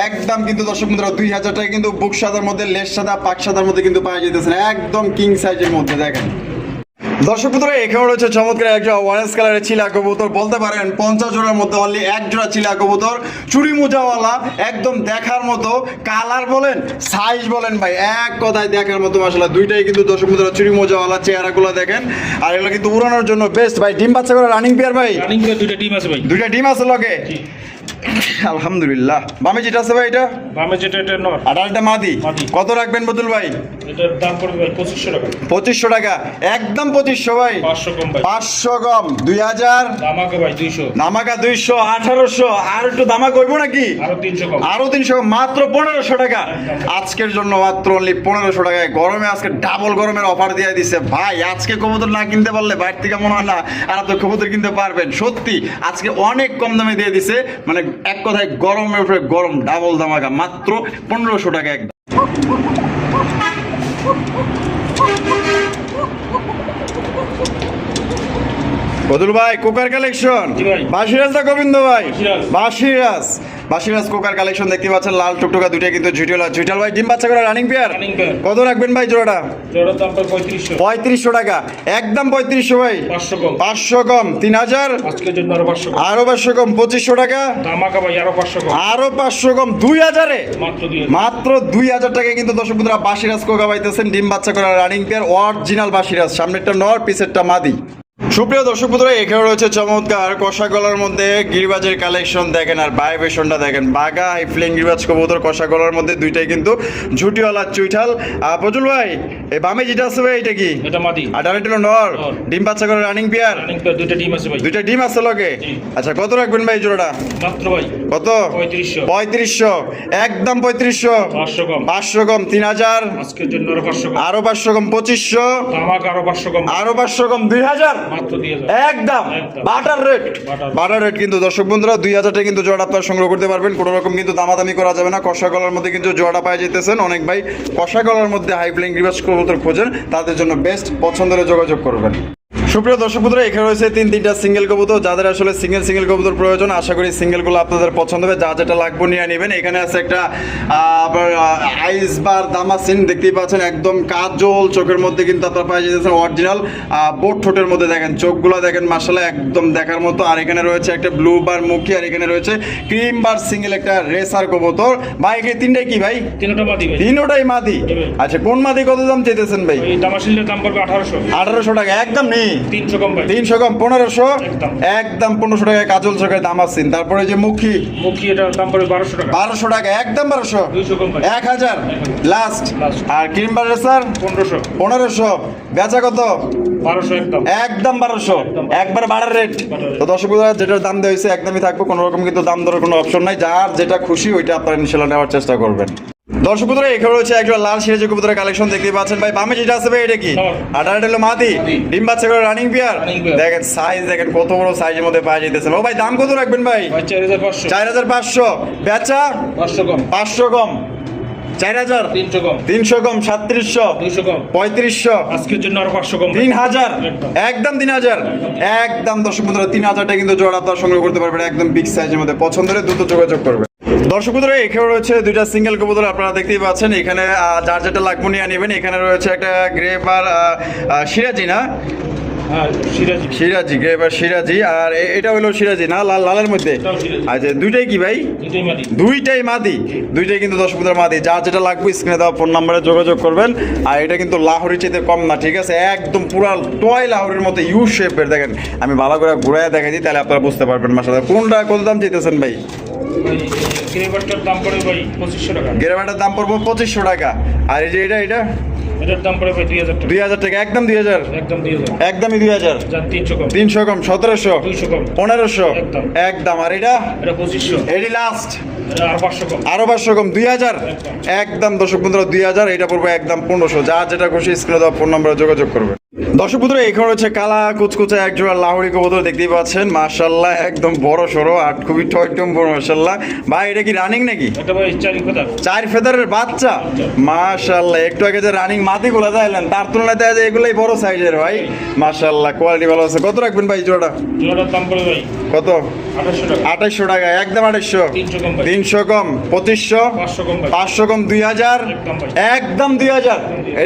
একদম কিন্তু দর্শক বন্ধুরা 2000 টাকা কিন্তু বুক সাদার মধ্যে, লেস সাদা, পাক সাদার মধ্যে কিন্তু পাওয়া যেতেছে, একদম কিং সাইজের মধ্যে। দেখেন দর্শক বন্ধুরা এখানে রয়েছে চমৎকার একটা অরেঞ্জ কালারের চিলা কবুতর, বলতে পারেন 50 জোড়ার মধ্যে অনলি এক জোড়া চিলা কবুতর, চুড়ি মোজাওয়ালা, একদম দেখার মতো, কালার বলেন সাইজ বলেন ভাই এক কথায় দেখার মতো মাশাআল্লাহ। দুইটাই কিন্তু দর্শক বন্ধুরা চুড়ি মোজাওয়ালা, চেহারাগুলো দেখেন। আর এগুলো কিন্তু উড়ানোর জন্য বেস্ট ভাই। ডিম বাচ্চা করে রানিং পেয়ার ভাই। রানিং পেয়ার দুইটা টিম আছে ভাই। দুইটা ডিম আছে লগে। জি। আলহামদুলিল্লাহ। বামে যেটা আছে ভাই এটা? বামে যেটা এটা নর। আর এটা মাদি। মাদি। কত রাখবেন বদুল ভাই? এটার দাম পড়বে ভাই 2500 টাকা। 2500 টাকা। একদম 2500 ভাই। 500 কম ভাই। 500 কম। 2000। দামাকে ভাই 200। দামাকা 200। 1800। আর একটু দামা করবো নাকি? আরো 300 কম। আরো 300 কম। মাত্র 1500 টাকা আজকের জন্য, মাত্র অনলি 1500 টাকায়। গরমে আজকে ডাবল গরমের অফার দিয়ে দিছে ভাই। আজকে কবুতর না কিনতে পারলে বাইরে থেকে মনে হয় না আর তো কবুতর কিনতে পারবেন। সত্যি আজকে অনেক কম দামে দিয়ে দিছে, মানে এক কথায় গরমের উপরে গরম, ডাবল দামাকা, মাত্র 1500 টাকা একদম। বদুল ভাই কোকার কালেকশন। জি ভাই। বাসিরাজ দা গোবিন্দ ভাই। বাসিরাজ। বাসিরাজ কোকার কালেকশন দেখতে পাচ্ছেন, লাল টুকটুকা দুইটা কিন্তু ঝুইটাল ভাই। ডিম বাচ্চা করে রানিং পেয়ার। Running pair. কত রাখবেন ভাই জোড়াটা? জোড়ার দাম পড়বে 3500। 3500 টাকা। একদম 3500 ভাই। 500 কম। 500 কম। 3000। আজকের জন্য আরো 500 কম। আরো 500 কম। 2500 টাকা। দামাকা ভাই আরো 500 কম। আরো 500 কম। 2000 এ মাত্র 2000। মাত্র 2000 টাকায় কিন্তু দর্শক বন্ধুরা বাসিরাজ কোকা পাইতেছেন। ডিম বাচ্চা করা রানিং পেয়ার, অরিজিনাল বাসিরাজ। সামনেরটা নর, পিছেরটা মাদি। সুপ্রিয় দর্শক বন্ধুরা এখানে রয়েছে চমৎকার কষা গলার মধ্যে গিরিবাজের কালেকশন দেখেন, আর ভাইব্রেশনটা দেখেন। বাগা হাইফ্লিং গিরিবাজ কবুতর কষা গলার মধ্যে, দুইটাই কিন্তু ঝুটিওয়ালা চুইঠাল। প্রজুল ভাই এই বামে যেটা আছে ভাই এটা কি? এটা মাদি। আর ডানেরটা হলো নর। নর। ডিম বাচ্চা করে রানিং পেয়ার। রানিং পেয়ার দুইটা টিম আছে ভাই। দুইটা ডিম আছে লগে। জি। আচ্ছা কত রাখবেন ভাই জোড়াটা? মাত্র ভাই কত? 3500। 3500। একদম 3500। 500 কম। 500 কম। 3000। আজকের জন্য আরো 500 কম। আরো 500 কম। 2500। দামাকা আরো 500 কম। আরো 500 কম। 2000। মাত্র 2000। একদম একদম। Butter rate. Butter. Butter rate কিন্তু দর্শক বন্ধুরা 2000 টাকা কিন্তু জোড়া আপনারা সংগ্রহ করতে পারবেন। কোনো রকম কিন্তু দামাদামি করা যাবে না। কষা গলার মধ্যে কিন্তু জোড়া পাওয়া যেতেছেন। অনেক ভাই কষা গলার মধ্যে হাই ফ্লাইং রিভার্স কবুতর খোঁজেন, তাদের জন্য বেস্ট, পছন্দের যোগাযোগ করবেন। সুপ্রিয় দর্শক বন্ধুরা এখানে রয়েছে তিনটা সিঙ্গেল কবুতর। যাদের আসলে সিঙ্গেল কবুতর প্রয়োজন, আশা করি সিঙ্গেলগুলো আপনাদের পছন্দ হবে। যা যেটা লাগবে নিয়ে নেবেন। এখানে আছে একটা আইসবার দামাসিন দেখতেই পাচ্ছেন, একদম কাজল চোখের মধ্যে কিন্তু আপনারা পাই যেতেছেন অরিজিনাল বোট ঠোঁটের মধ্যে। দেখেন চোখগুলো দেখেন মাশাআল্লাহ একদম দেখার মতো। আর এখানে রয়েছে একটা ব্লু বার মুখী, আর এখানে রয়েছে ক্রিম বার সিঙ্গেল একটা রেসার কবুতর। ভাই এখানে তিনটাই কি ভাই? তিনটা মাদি ভাই। তিনটাই মাদি। আচ্ছা কোন মাদি কত দাম চাইতেছেন ভাই? এই দামাশিলের দাম পড়বে 1800। 1800 টাকা। একদম নেই। 300 কম ভাই। 300 কম। 1500। একদম। একদম 1500 টাকায় কাজল চোখের দাম আছেন। তারপরে যে মুখী মুখী এটার দাম পড়বে 1200 টাকা। 1200 টাকা। একদম 1200। 200 কম ভাই। 1000 লাস্ট। Last। আর ক্রিম বারের স্যার 1500। 1500। বেচা কত? 1200 একদম। একদম 1200। একবার বাড়ার রেট। তো দর্শক বন্ধুরা যেটার দাম দেওয়া হয়েছে একদমই থাকবে, কোনো রকম কিন্তু দাম দরের কোনো অপশন নাই। যার যেটা খুশি ওইটা আপনারা ইনশাআল্লাহ নেওয়ার চেষ্টা করবেন। দর্শক বন্ধুরা এখানে রয়েছে একটা লাল সিরাজি কবুতরের কালেকশন দেখতেই পাচ্ছেন ভাই। বামে যেটা আছে ভাই এটা কি? নর। আর এটা হলো মাদি। মাদি। ডিম বাচ্চা করে রানিং পেয়ার। Running pair। দেখেন সাইজ দেখেন কত বড় সাইজের মধ্যে পাওয়া যাইতেছে। ও ভাই দাম কত রাখবেন ভাই? ভাই 4500। 4500। বেচা 500 কম। 500 কম। 4000। 300 কম। 300 কম। 3700। 200 কম। 3500। আজকের জন্য আরো 500 কম। 3000। একদম। একদম 3000। একদম দর্শক বন্ধুরা 3000 টাকা কিন্তু জোড়া আপনারা সংগ্রহ করতে পারবেন একদম বিগ সাইজের মধ্যে। পছন্দের দ্রুত যোগাযোগ করবেন। দর্শক বন্ধুরা এখানে রয়েছে দুইটা সিঙ্গেল কবুতর, আপনারা দেখতেই পাচ্ছেন। এখানে যার যেটা লাগবে নিয়ে নেবেন। এখানে রয়েছে একটা গ্রেপ আর সিরাজি না হ্যাঁ সিরাজি। সিরাজি এবার সিরাজি, আর এটা হলো সিরাজি না, লালের মধ্যে। এটাও সিরাজি। আচ্ছা দুইটাই কি ভাই? দুটোই মাটি। দুইটাই মাদি, দুইটাই কিন্তু 10 ফুটের মাদি। যার যেটা লাগবে স্ক্রিনে দেওয়া ফোন নাম্বারে যোগাযোগ করবেন। আর এটা কিন্তু লাহোরি চাইতে কম না, ঠিক আছে? একদম পুরো টয় লাহোরির মতো ইউ শেপের। দেখেন আমি ভালো করে ঘুরায় দেখাই দিই, তাহলে আপনারা বুঝতে পারবেন মাশাআল্লাহ। কোনটা কত দাম চাইতেছেন ভাই? গ্রেভারটার দাম পড়ে ভাই 2500 টাকা। গেরামাটার দাম পড়বো 2500 টাকা। আর এই যে এটা এটার দাম পড়ে ভাই 2000 টাকা। 2000 টাকা, একদম 2000, একদম 2000। একদমই 2000। যান 300 কম। 300 কম, 1700, 200 কম। 1500, একদম। একদম। আর এটা এটা 2500। এটি লাস্ট, এটা আর 500 কম। আরো 500 কম, 2000, একদম। দর্শক বন্ধুরা 2000, এটা পড়বে একদম 1500। যা যেটা খুশি স্ক্রিনে দেওয়া ফোন নাম্বারে যোগাযোগ করবে। দর্শক বন্ধুরা এখানে হচ্ছে কালা কুচকুচে এক জোড়া লাহোরি কবুতর দেখতেই পাচ্ছেন, মাশাআল্লাহ একদম বড় সড়ো আর খুবই টয়টম বড়, মাশাআল্লাহ। ভাই এটা কি রানিং নাকি? এটা ভাই 4 ফেদার। 4 ফেদারের বাচ্চা, মাশাআল্লাহ। একটু আগে যে রানিং মাদি গুলা যাইলেন, তার তুলনায় দেখা যায় এগুলাই বড় সাইজের ভাই, মাশাআল্লাহ। কোয়ালিটি ভালো আছে। কত রাখবেন ভাই জোড়াটা? জোড়াটার দাম পড়ে ভাই কত? 2800 টাকা। 2800 টাকা, একদম 2800। 300 কম ভাই। 300 কম, 2500, 500 কম ভাই। 500 কম, 2000, একদম ভাই। একদম 2000।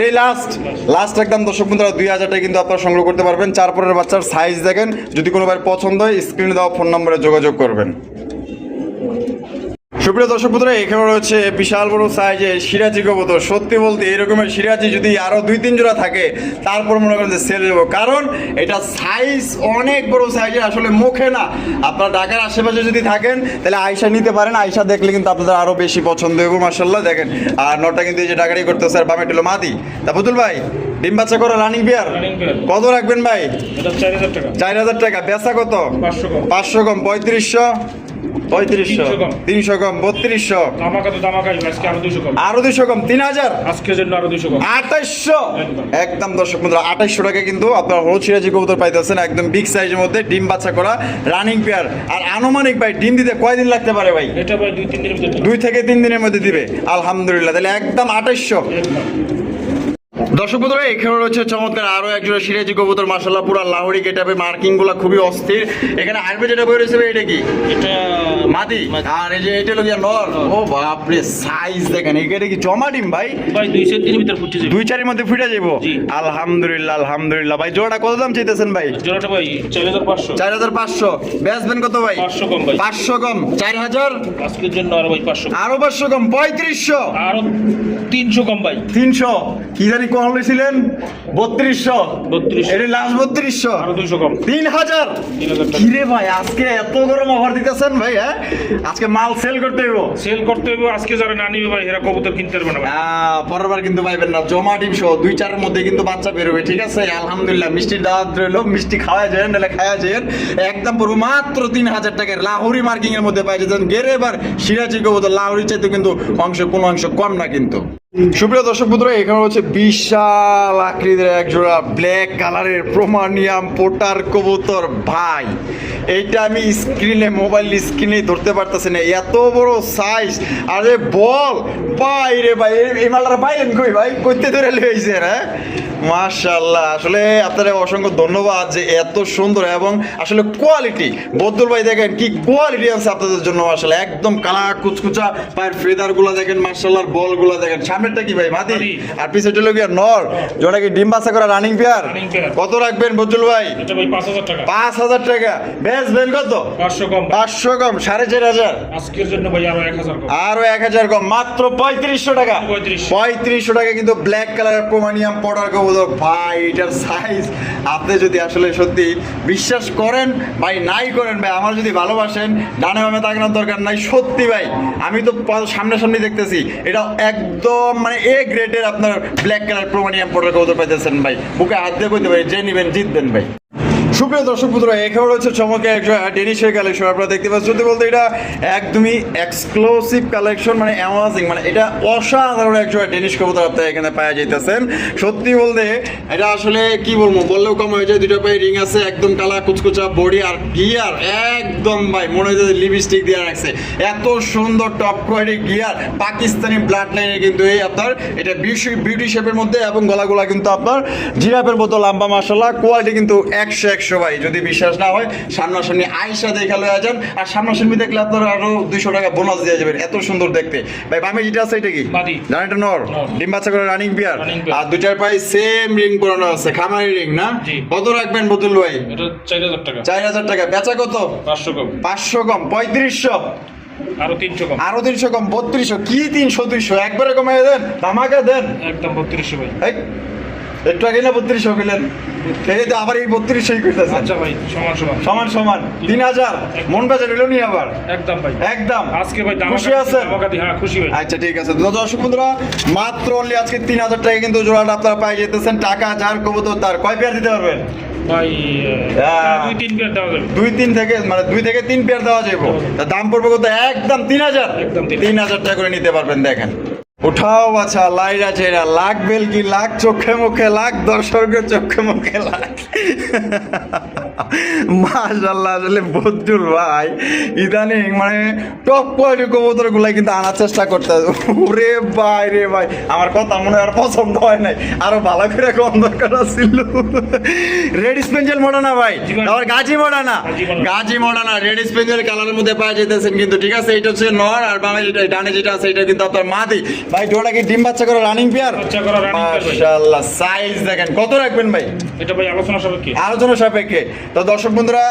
এই লাস্ট একদম। দর্শক বন্ধুরা 2000 টাকা কিন্তু আপনারা সংগ্রহ করতে পারবেন। 4 পরের বাচ্চার সাইজ দেখেন, যদি কোনো ভাই পছন্দ হয় স্ক্রিনে দেওয়া ফোন নম্বরে যোগাযোগ করবেন। সুপ্রিয় দর্শক বন্ধুরা এখানে রয়েছে বিশাল বড় সাইজের সিরাজি কবুতর। সত্যি বলতে এরকমের সিরাজি যদি আরো 2-3 জোড়া থাকে তারপর মনে করেন যে সেল দেবো, কারণ এটা সাইজ অনেক বড় সাইজের, আসলে মুখে না। আপনারা ঢাকার আশেপাশে যদি থাকেন তাহলে আয়সা নিতে পারেন, আয়সা দেখলে কিন্তু আপনাদের আরো বেশি পছন্দ হবে, মাশাআল্লাহ। দেখেন আর নটা কিন্তু এই যে ঢাকারই করতেছে, আর বামে টিলো মাদি। তা বুতুল ভাই ডিম বাচ্চা করো রানিং পেয়ার, রানিং পেয়ার। কত রাখবেন ভাই? এটা 4000 টাকা। 4000 টাকা। বেচা কত? 500 কম। 500 কম, 3500, 3500, 300 কম। 300 কম, 3200, ধামাকা তো ধামাকা, আজকে আরো 200 কম। আরো 200 কম, 3000, আজকের জন্য আরো 200 কম। 2800, একদম। একদম। দর্শক বন্ধুরা 2800 টাকা কিন্তু আপনার হলুদ সিরাজি কবুতর পাইতেছেন, একদম বিগ সাইজের মধ্যে ডিম বাচ্চা করা রানিং পেয়ার। আর আনুমানিক ভাই ডিম দিতে কয়দিন লাগতে পারে ভাই? এটা ভাই 2-3 দিনের ভিতরে। 2 থেকে 3 দিনের মধ্যে দিবে, আলহামদুলিল্লাহ। তাহলে একদম 2800। একদম। দর্শক বন্ধুরা এখানে রয়েছে চমৎকার আরো একজোড়া সিরাজি কবুতর, মাশাআল্লাহ পুরো লাহোরি গেটআপে, মার্কিং গুলো খুবই অস্থির। এখানে আরবে যেটা বই রয়েছে ভাই, এটা কি? এটা মাদি। আর এই যে এটা হলো গিয়া নর। ও বাপ রে, সাইজ দেখেন। এটা কি জমা ডিম ভাই? ভাই 2 দিনের ভিতরে ফুটে যাবে। 2-4 এর মধ্যে ফুটে যাবো, জি। আলহামদুলিল্লাহ, আলহামদুলিল্লাহ। ভাই জোড়াটা কত দাম চাইতেছেন ভাই? জোড়াটা ভাই 4500। 4500। বেচবেন কত ভাই? 500 কম ভাই। 500 কম, 4000, আজকের জন্য আরো ভাই 500 আরো 500 কম, 3500, আরো 300 কম ভাই। 300। কি জানি কম হয়েছিলেন? 3200, 3200। এটা লাস্ট 3200, আরো 200 কম। 3000। 3000 টাকা। কিরে ভাই আজকে এত গরম অফার দিতেছেন ভাই? হ্যাঁ আজকে মাল সেল করতে হইব। সেল করতে হবে আজকে, যারা না নিবে ভাই এরা কবুতর কিনতে পারবে না ভাই। পরের বার কিন্তু পাইবেন না। জমা ডিম সহ 2-4 মধ্যে কিন্তু বাচ্চা বেরোবে, ঠিক আছে? আলহামদুলিল্লাহ। মিষ্টির দাওয়াত রইলো, মিষ্টি খাওয়া যায় নাহলে খাওয়া যায়। একদম পুরো মাত্র 3000 টাকার লাহোরি মার্কিং এর মধ্যে পাই যেতেন। গেরে এবার সিরাজি কবুতর লাহোরি চাইতে কিন্তু কোনো অংশ কম না কিন্তু। সুপ্রিয় দর্শক বন্ধুরা এখানে হচ্ছে বিশাল আকৃতির এক জোড়া ব্ল্যাক কালারের প্রোমানিয়াম পোটার কবুতর। ভাই এইটা আমি স্ক্রিনে, মোবাইল স্ক্রিনে ধরতে পারতেছি না, এত বড় সাইজ। আরে বল ভাই রে ভাই, এই মালটা পাইলেন কই ভাই? কইতে ধরে লইছে হ্যাঁ? মাশাআল্লাহ, আসলে আপনাদের অসংখ্য ধন্যবাদ যে এত সুন্দর এবং আসলে কোয়ালিটি। বদুল ভাই দেখেন কি কোয়ালিটি আছে আপনাদের জন্য, আসলে একদম কালা কুচকুচা। পায়ের ফেদার গুলা দেখেন, মাশাআল্লাহর বল গুলা দেখেন। সামনেরটা কি ভাই? মাদি। আর পিছেরটা হলো গিয়া নর। জোড়া কি ডিম বাচ্চা করা রানিং পেয়ার? Running pair। কত রাখবেন বদুল ভাই? এটা ভাই 5000 টাকা। 5000 টাকা। বেচবেন কত? 500 কম। 500 কম, 4500, আজকের জন্য ভাই আরো 1000 কম। আরো 1000 কম, মাত্র 3500 টাকা। 3500 টাকা কিন্তু ব্ল্যাক কালারের প্রোমানিয়াম পটার কবুতর। ভাই এটার সাইজ আপনি যদি আসলে সত্যি বিশ্বাস করেন ভাই, নাই করেন ভাই, আমার যদি ভালোবাসেন ডানে বামে তাকানোর দরকার নাই। সত্যি ভাই আমি তো সামনাসামনি দেখতেছি, এটা একদম মানে এ গ্রেডের আপনার ব্ল্যাক কালার প্রোমানিয়াম পটার কবুতর পাইতেছেন ভাই। বুকে হাত দিয়ে কইতে ভাই, যে নিবেন জিতবেন ভাই। সুপ্রিয় দর্শক বন্ধুরা এখানে রয়েছে চমকে একটা ডেনিশের কালেকশন। আপনারা দেখতে পাচ্ছেন, সত্যি বলতে এটা একদমই এক্সক্লুসিভ কালেকশন, মানে অ্যামাজিং, মানে এটা অসাধারণ একটা ডেনিশ কবুতর আপনারা এখানে পাওয়া যাইতেছেন। সত্যি বলতে এটা আসলে কি বলবো, বললেও কম হয়ে যায়। দুটো পায়ে রিং আছে, একদম কালা কুচকুচা বডি, আর গিয়ার একদম ভাই মনে হয় লিপস্টিক দিয়ে রাখছে। এত সুন্দর top quality gear, Pakistani blood লাইনের কিন্তু এই আপনার এটা বিউটি শেপের মধ্যে, এবং গলাগুলা কিন্তু আপনার জিরাফের মতো লম্বা। মাশাআল্লাহ কোয়ালিটি কিন্তু 100 2200 ভাই। যদি বিশ্বাস না হয় সামনাসামনি আয়সা দেখে লয়ে যান, আর সামনাসামনি দেখলে আপনারা আরো 200 টাকা বোনাস দিয়ে যাবেন, এত সুন্দর দেখতে ভাই। বামে যেটা আছে এটা কি মাদি। ডানেটা নর, ডিম বাচ্চা করে রানিং পেয়ার, Running pair। আর দুইটার পাই সেম রিং পরানো আছে, খামারি রিং না? জি। কত রাখবেন বদুল ভাই? এটা 4000 টাকা। 4000 টাকা। বেচা কত? 500 কম। 500 কম, 3500, আরো 300 কম। আরো 300 কম, 3200। কি 300 200 একবারে কমাই দেন, ধামাকা দেন। একদম 3200 ভাই। এই, একটু আগে না 3200 গেলেন, এই তো আবার এই 3200 করতেছেন। আচ্ছা ভাই, সমান সমান। সমান সমান 3000 মন বাজার হলো নি আবার একদম ভাই। একদম। আজকে ভাই খুশি আছেন? হ্যাঁ খুশি ভাই। আচ্ছা ঠিক আছে। তো দর্শক বন্ধুরা, মাত্র অনলি আজকে 3000 টাকা কিন্তু জোড়াটা আপনারা পাই যেতেছেন। টাকা যার কবুতর তার। কয় পেয়ার দিতে পারবেন ভাই হ্যাঁ। 2-3 পেয়ার দেওয়া যাবে। 2 থেকে 3 পেয়ার দেওয়া যাবে। তার দাম পড়বে কত? একদম 3000। একদম 3000 টাকা করে নিতে পারবেন। দেখেন উঠাও বাছা, লাইরা চেরা, লাখ বেলকি, লাখ চোখে মুখে, লাখ দর্শকের চোখে মুখে, লাখ মাশাআল্লাহ। আসলে বদুল ভাই ইদানিং মানে টপ কোয়ালিটি কবুতর গুলাই কিন্তু আনার চেষ্টা করতে। ওরে ভাই রে ভাই, আমার কথা মনে হয় আর পছন্দ হয় নাই, আরো ভালো করে কম দরকার ছিল। রেড স্পেঞ্জেল মোড়া না ভাই, জি ভাই। আবার গাজি মোড়া না, গাজি মোড়া। গাজি মোড়া না, রেড স্পেঞ্জেল কালারের মধ্যে পাওয়া যেতেছেন কিন্তু, ঠিক আছে? এটা হচ্ছে নর, আর বামে যেটা ডানে যেটা আছে এটা কিন্তু আপনার মাদি। ভাই জোড়া কি ডিম বাচ্চা করে রানিং পেয়ার? বাচ্চা করা running pair ভাই। মাশাআল্লাহ। সাইজ দেখেন, কত রাখবেন ভাই? এটা ভাই আলোচনা সাপেক্ষে। আলোচনা সাপেক্ষে। তো দর্শক বন্ধুরা,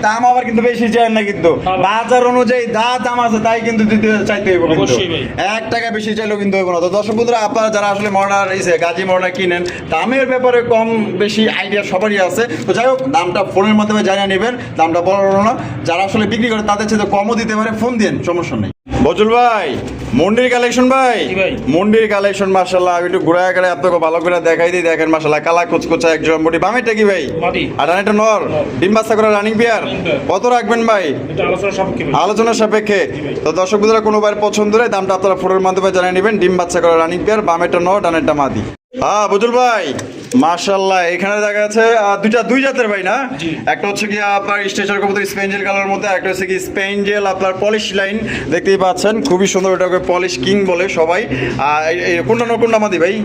দাম আবার কিন্তু বেশি চাই না কিন্তু, হ্যাঁ ভাই। বাজার অনুযায়ী দাম আছে তাই কিন্তু দিতে চাইতে হইব কিন্তু। অবশ্যই ভাই। 1 টাকা বেশি চাইলেও কিন্তু হইব না। তো দর্শক বন্ধুরা, আপনারা যারা আসলে মডার গাজী মডার কিনেন, দামের ব্যাপারে কম বেশি আইডিয়া সবারই আছে। তো যাই হোক, দামটা ফোনের মাধ্যমে জানিয়ে নেবেন, দামটা বড় না। যারা আসলে বিক্রি করে তাদের চেয়ে কমও দিতে পারে, ফোন দিন, সমস্যা নেই। বজুল ভাই, মন্ডির কালেকশন ভাই। জি ভাই। মন্ডির কালেকশন মাশাআল্লাহ। আমি একটু ঘুরে ঘুরে আপনাকে ভালো করে দেখাই দিই। দেখেন মাশাআল্লাহ, কালা কুচকুচা এক জোড়া মুটি। বামেটা কি ভাই? মাদি। আর ডানেটা নর, ডিম বাচ্চা করে রানিং পেয়ার। Running pair। কত রাখবেন ভাই? এটা আলোচনা সাপেক্ষে ভাই। আলোচনা সাপেক্ষে। ভাই। তো দর্শক বন্ধুরা, কোনো ভাইয়ের পছন্দ হলে দামটা আপনারা ফোনের মাধ্যমে জানিয়ে নেবেন। ডিম বাচ্চা করে রানিং পেয়ার, বামেটা নর, ডানেরটা মাদি। হ্যাঁ বুজুল ভাই, মাশাআল্লাহ। এখানে দেখা যাচ্ছে দুই জাতের ভাই না? জি। একটা হচ্ছে কি আপনার স্টেশন কবুতর স্পেঞ্জেল কালার মধ্যে, একটা হচ্ছে কি স্পেঞ্জেল আপনার পলিশ লাইন, দেখতেই পাচ্ছেন খুবই সুন্দর, ওটাকে পলিশ কিং বলে সবাই। আর কোনটা মাদি ভাই?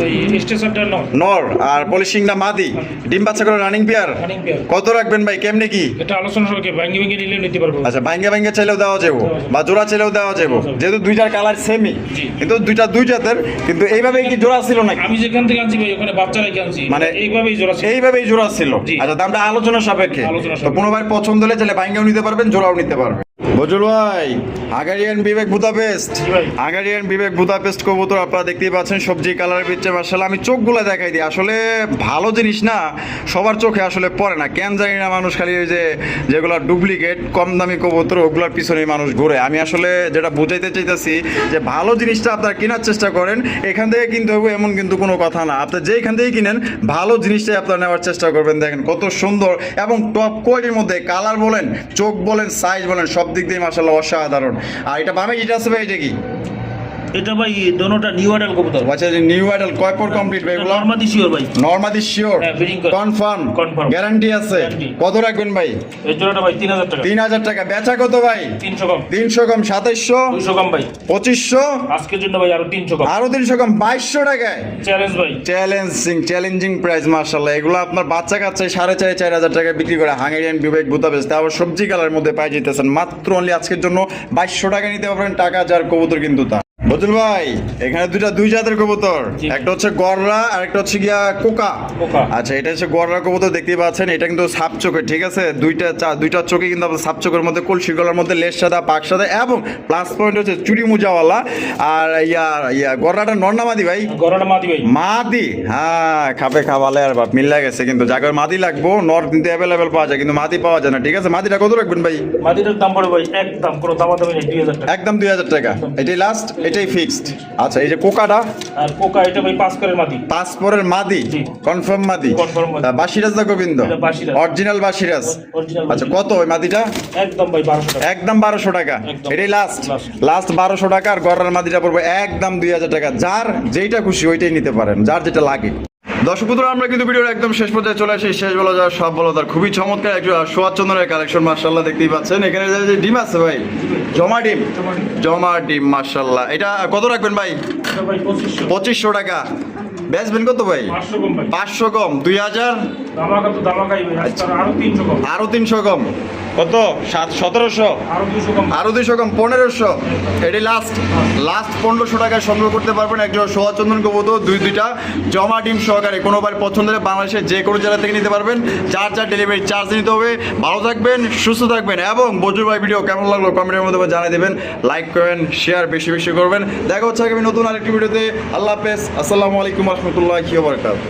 এই স্টেশনটা নাও। নর, আর পলিশিংটা মাদি। ডিম বাচ্চা করে রানিং পেয়ার। Running pair. কত রাখবেন ভাই? কেমনে কি? এটা আলোচনা সাপেক্ষে, ভাঙ্গি ভাঙ্গি নিলে নিতে পারবো। আচ্ছা, ভাঙ্গে চাইলেও দেওয়া যাবো, বা জোড়া চাইলেও দেওয়া যাবো, যেহেতু দুইটার কালার সেমই, জি। কিন্তু দুই জাতের। কিন্তু এইভাবে কি জোড়া ছিল নাকি? আমি যেখান থেকে আনছি ভাই, ওখানে বাচ্চা রেখে আনছি, মানে এইভাবেই জোড়া ছিল। এইভাবেই জোড়া ছিল। জি। আচ্ছা, দামটা আলোচনা সাপেক্ষে। আলোচনা তো সাপেক্ষে। কোনো ভাই পছন্দ হলে চাইলে ভাঙ্গেও নিতে পারবেন, জোড়াও নিতে পারবেন। বজুল ভাই, হাঙ্গারিয়ান বিবেক বুদাপেস্ট। জি ভাই। হাঙ্গারিয়ান বিবেক বুদাপেস্ট কবুতর আপনারা দেখতেই পাচ্ছেন, সবজি কালারের ভিতরে মাশাআল্লাহ। আমি চোখগুলো দেখাই দিই, আসলে ভালো জিনিস না সবার চোখে আসলে পড়ে না, কেন জানি না। মানুষ খালি ওই যেগুলো ডুপ্লিকেট কম দামি কবুতর, ওগুলোর পিছনে মানুষ ঘুরে। আমি আসলে যেটা বুঝাইতে চাইতেছি, যে ভালো জিনিসটা আপনারা কেনার চেষ্টা করেন, এখান থেকে কিনতে হবে এমন কিন্তু কোনো কথা না। আপনি যেখান থেকে কিনেন, ভালো জিনিসটাই আপনারা নেওয়ার চেষ্টা করবেন। দেখেন কত সুন্দর এবং টপ কোয়ালিটির মধ্যে, কালার বলেন, চোখ বলেন, সাইজ বলেন, সব দিক দিয়ে মাশাআল্লাহ অসাধারণ। আর এটা বামে যেটা আছে ভাই, এটা কি? এটা ভাই দোনোটা নিউ অ্যাডাল কবুতর। আচ্ছা, নিউ আইডল কয় পর কমপ্লিট ভাই এগুলো? নরমাদি শিওর ভাই। নরমাদি শিওর, হ্যাঁ, breeding করে। Confirm, Confirm। গ্যারান্টি আছে। Guarantee। কত রাখবেন ভাই? এই জোড়াটা ভাই 3000 টাকা। 3000 টাকা। বেচা কত ভাই? 300 কম। 300 কম, 2700, 200 কম ভাই। 2500, আজকের জন্য ভাই আরো 300 কম। আরো 300 কম, 2200 টাকায়। চ্যালেঞ্জ ভাই। চ্যালেঞ্জিং প্রাইস মাশাআল্লাহ। এগুলো আপনার বাচ্চা কাচ্চায় 4,500 টাকায় বিক্রি করে হাঙ্গেরিয়ান বিবেক বুদাপেস্ট, আবার সবজি কালার মধ্যে পাই যেতেছেন। মাত্র অনলি আজকের জন্য 2200 টাকা নিতে পারবেন। টাকা যার কবুতর কিন্তু তা। বজুল ভাই, এখানে দুই জাতের কবুতর, জি। একটা হচ্ছে গররা আর একটা হচ্ছে গিয়া কোকা। কোকা। আচ্ছা, এটা হচ্ছে গররা কবুতর, দেখতেই পাচ্ছেন। এটা কিন্তু সাপ চোখের, ঠিক আছে? দুইটা চোখে কিন্তু আপনার সাপ চোখের মধ্যে, কলসির গলার মধ্যে লেজ সাদা, পাক সাদা, এবং প্লাস পয়েন্ট হচ্ছে চুরি মুজাওয়ালা। আর গররাটা নর্নামাদি ভাই? গড়াটা মাদি ভাই। মাদি, হ্যাঁ, খাবালে আর বাপ মিল্লা গেছে। কিন্তু জায়গায় মাদি লাগবো, নর কিন্তু অ্যাভেলেবেল পাওয়া যায়, কিন্তু মাদি পাওয়া যায় না, ঠিক আছে? মাদিটা কত রাখবেন ভাই? মাদিটার দাম পড়ে ভাই একদম কোনো দামাদামি নেই, 2000 টাকা। একদম 2000 টাকা। এটাই লাস্ট, এটাই ফিক্সড। আচ্ছা, এই যে কোকাটা, আর কোকা এটা ভাই 5 করে মাদি। পাসপোর্টের মাদি, জি। কনফার্ম মাদি, Confirm মাদি। বাসিরাজ না গোবিন্দ? এটা বাসিরাজ। অরিজিনাল বাসিরাজ। Original আচ্ছা, বাসিরাজ। কত ওই মাদিটা? একদম ভাই 1200 টাকা। একদম 1200 টাকা। একদম। এটাই লাস্ট Last। 1200 টাকা। আর গড়ার মাদিটা পড়বে একদম 2000 টাকা। যার যেইটা খুশি ওইটাই নিতে পারেন, যার যেটা লাগে। দর্শক বন্ধুরা, আমরা কিন্তু ভিডিওর একদম শেষ পর্যায়ে চলে আসি। শেষ বলা যায় সব বলা তার। খুবই চমৎকার একটু সোয়াদ চন্দনের কালেকশন মাশাআল্লাহ, দেখতেই পাচ্ছেন। এখানে যে ডিম আছে ভাই, জমা ডিম মাশাআল্লাহ। এটা কত রাখবেন ভাই? এটা ভাই 2500। 2500 টাকা। বেচবেন কত ভাই? 500 কম ভাই। 500 কম, 2000, দামাকা তো দামাকাই ভাই, আজকে আরো 300 কম, আরো 300 কম, কত? 1700, আরো 200 কম। আরো 200 কম, 1500। এটি লাস্ট 1500 টাকায় সংগ্রহ করতে পারবেন একজন সোয়া চন্দন কবুতর, দুইটা জমা ডিম সহকারে। কোনো ভাই পছন্দ হলে বাংলাদেশের যে কোনো জেলা থেকে নিতে পারবেন। যার ডেলিভারি চার্জ নিতে হবে। ভালো থাকবেন, সুস্থ থাকবেন, এবং বজুর ভাই ভিডিও কেমন লাগলো কমেন্টের মধ্যে জানিয়ে দেবেন। লাইক করেন, শেয়ার বেশি বেশি করবেন। দেখা হচ্ছে আগামী নতুন আরেকটি ভিডিওতে। আল্লাহ হাফেজ, আসসালামু আলাইকুম রহমতুল্লাহি ওয়া বারাকাতুহু।